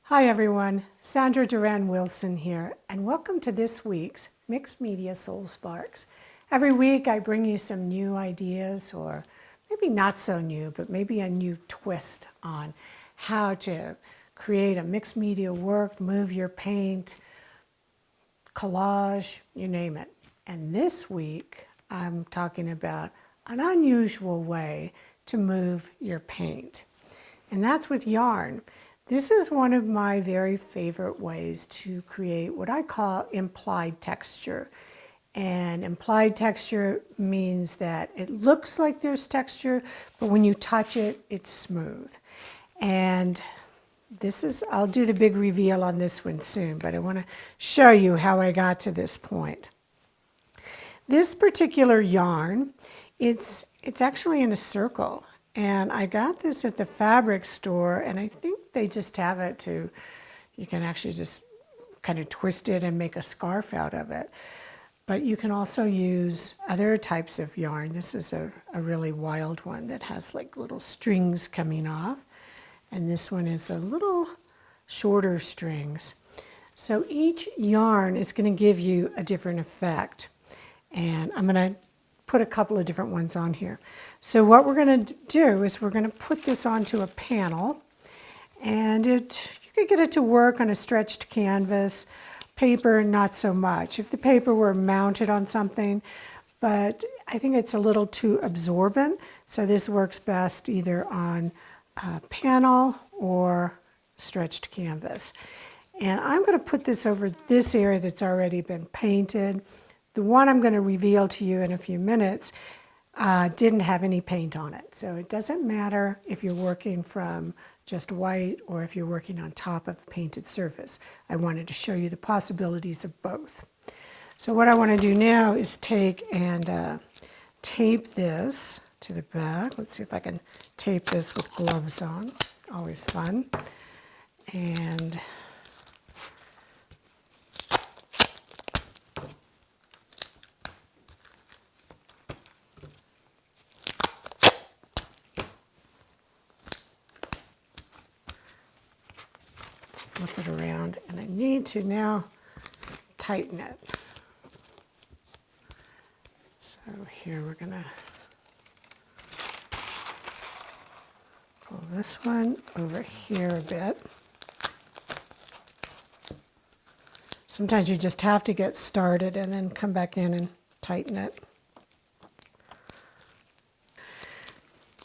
Hi everyone, Sandra Duran Wilson here, and welcome to this week's Mixed Media Soul Sparks. Every week I bring you some new ideas, or maybe not so new, but maybe a new twist on how to create a mixed media work, move your paint, collage, you name it. And this week I'm talking about an unusual way to move your paint, and that's with yarn. This is one of my very favorite ways to create what I call implied texture. And implied texture means that it looks like there's texture, but when you touch it, it's smooth. And I'll do the big reveal on this one soon, but I want to show you how I got to this point. This particular yarn, it's actually in a circle. And I got this at the fabric store, and I think they just have it you can actually just kind of twist it and make a scarf out of it. But you can also use other types of yarn. This is a really wild one that has like little strings coming off. And this one is a little shorter strings. So each yarn is going to give you a different effect. And I'm going to put a couple of different ones on here. So what we're going to do is we're going to put this onto a panel, and you could get it to work on a stretched canvas. Paper, not so much. If the paper were mounted on something, but I think it's a little too absorbent, so this works best either on a panel or stretched canvas. And I'm going to put this over this area that's already been painted. The one I'm going to reveal to you in a few minutes didn't have any paint on it. So it doesn't matter if you're working from just white or if you're working on top of a painted surface. I wanted to show you the possibilities of both. So what I want to do now is take and tape this to the back. Let's see if I can tape this with gloves on. Always fun. And flip it around, and I need to now tighten it. So here we're going to pull this one over here a bit. Sometimes you just have to get started and then come back in and tighten it.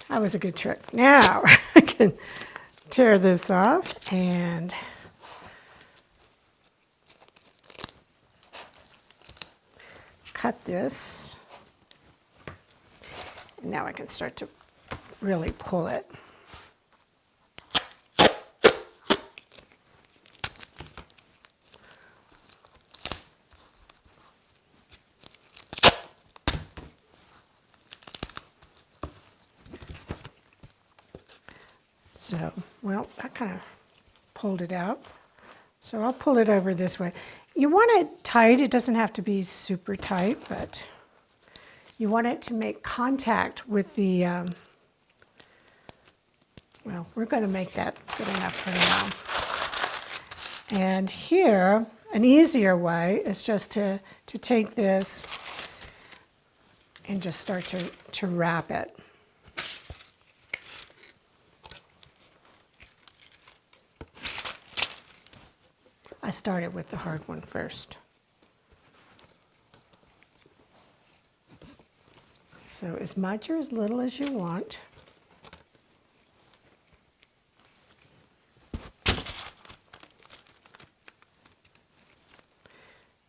That was a good trick. Now I can tear this off and cut this, and now I can start to really pull it. So, well, I kind of pulled it out. So I'll pull it over this way. You want it tight. It doesn't have to be super tight, but you want it to make contact with the, well, we're going to make that good enough for now. And here, an easier way is just to take this and just start to wrap it. I started with the hard one first. So as much or as little as you want.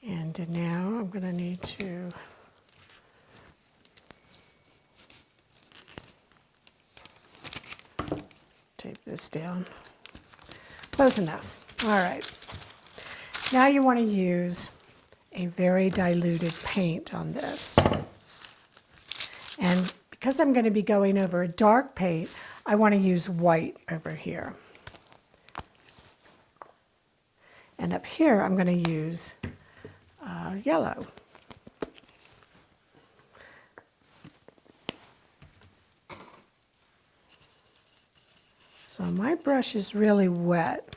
And now I'm going to need to tape this down. Close enough. All right. Now you want to use a very diluted paint on this. And because I'm going to be going over a dark paint, I want to use white over here. And up here, I'm going to use yellow. So my brush is really wet.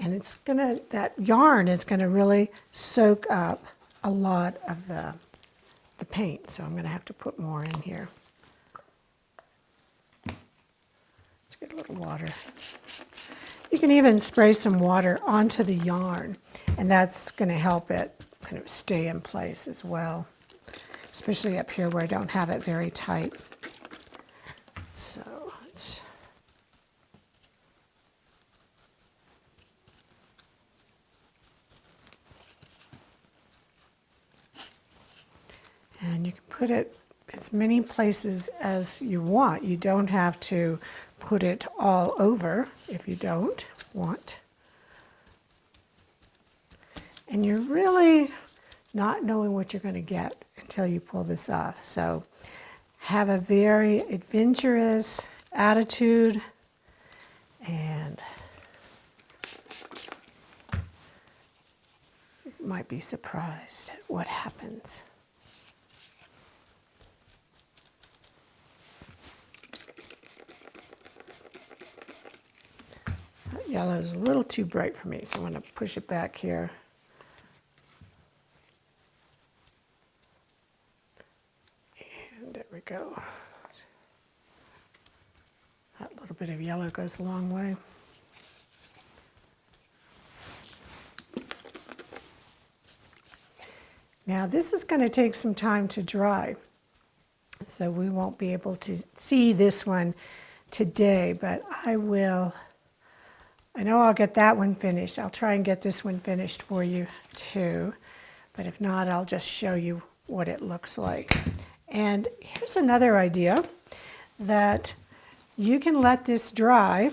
And that yarn is gonna really soak up a lot of the paint. So I'm gonna have to put more in here. Let's get a little water. You can even spray some water onto the yarn, and that's gonna help it kind of stay in place as well, especially up here where I don't have it very tight. So let's and you can put it as many places as you want. You don't have to put it all over if you don't want. And you're really not knowing what you're going to get until you pull this off. So have a very adventurous attitude, and you might be surprised at what happens. That yellow is a little too bright for me, so I'm going to push it back here. There we go. That little bit of yellow goes a long way. Now this is going to take some time to dry, so we won't be able to see this one today, but I know I'll get that one finished. I'll try and get this one finished for you too, but if not, I'll just show you what it looks like. And here's another idea, that you can let this dry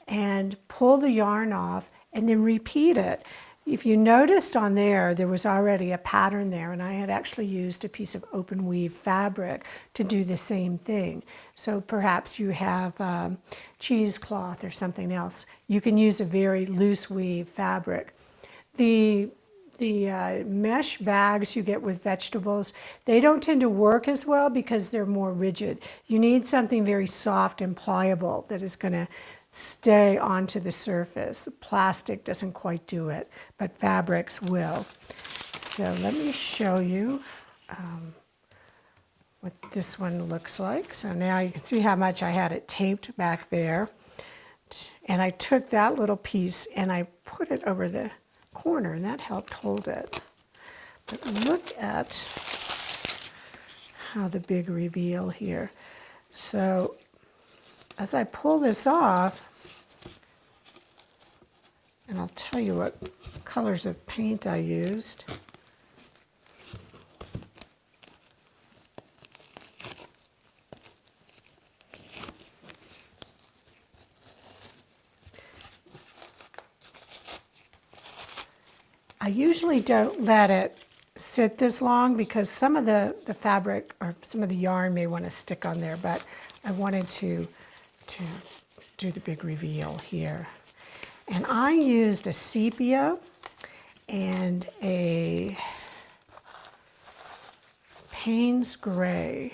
and pull the yarn off and then repeat it. If you noticed on there was already a pattern there, and I had actually used a piece of open weave fabric to do the same thing. So perhaps you have cheesecloth or something else. You can use a very loose weave fabric. The mesh bags you get with vegetables, they don't tend to work as well because they're more rigid. You need something very soft and pliable that is going to stay onto the surface. The plastic doesn't quite do it, but fabrics will. So let me show you what this one looks like. So now you can see how much I had it taped back there. And I took that little piece and I put it over the corner, and that helped hold it. But look at how the big reveal here. So as I pull this off, and I'll tell you what colors of paint I used. I usually don't let it sit this long because some of the fabric or some of the yarn may want to stick on there, but I wanted to do the big reveal here. And I used a sepia and a Payne's Gray.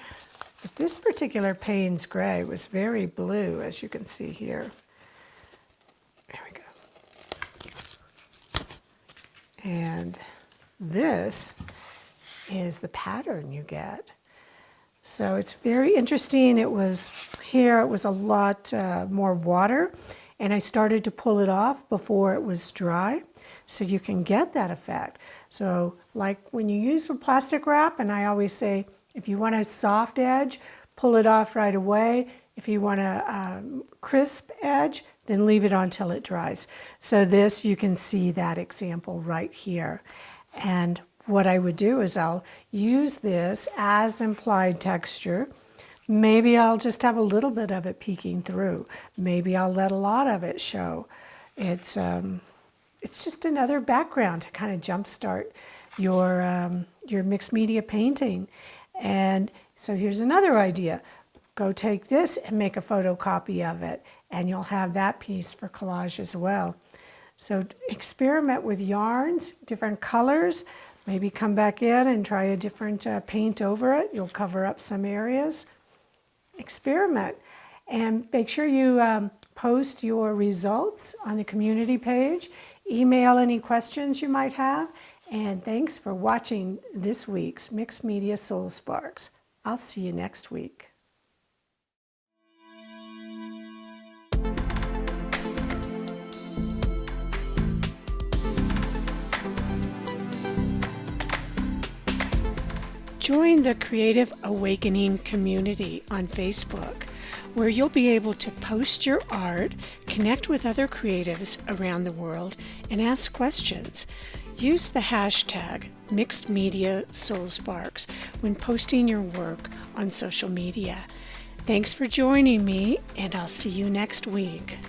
But this particular Payne's Gray was very blue, as you can see here. There we go. And this is the pattern you get. So it's very interesting. It was a lot more water, and I started to pull it off before it was dry, so you can get that effect. So like when you use a plastic wrap, and I always say, if you want a soft edge, pull it off right away. If you want a crisp edge, then leave it on till it dries. So this, you can see that example right here. And what I would do is I'll use this as implied texture. Maybe I'll just have a little bit of it peeking through. Maybe I'll let a lot of it show. It's just another background to kind of jumpstart your mixed media painting. And so here's another idea. Go take this and make a photocopy of it, and you'll have that piece for collage as well. So experiment with yarns, different colors. Maybe come back in and try a different paint over it. You'll cover up some areas. Experiment, and make sure you post your results on the community page, email any questions you might have, and thanks for watching this week's Mixed Media Soul Sparks. I'll see you next week. Join the Creative Awakening Community on Facebook, where you'll be able to post your art, connect with other creatives around the world, and ask questions. Use the hashtag Mixed Media Soul Sparks when posting your work on social media. Thanks for joining me, and I'll see you next week.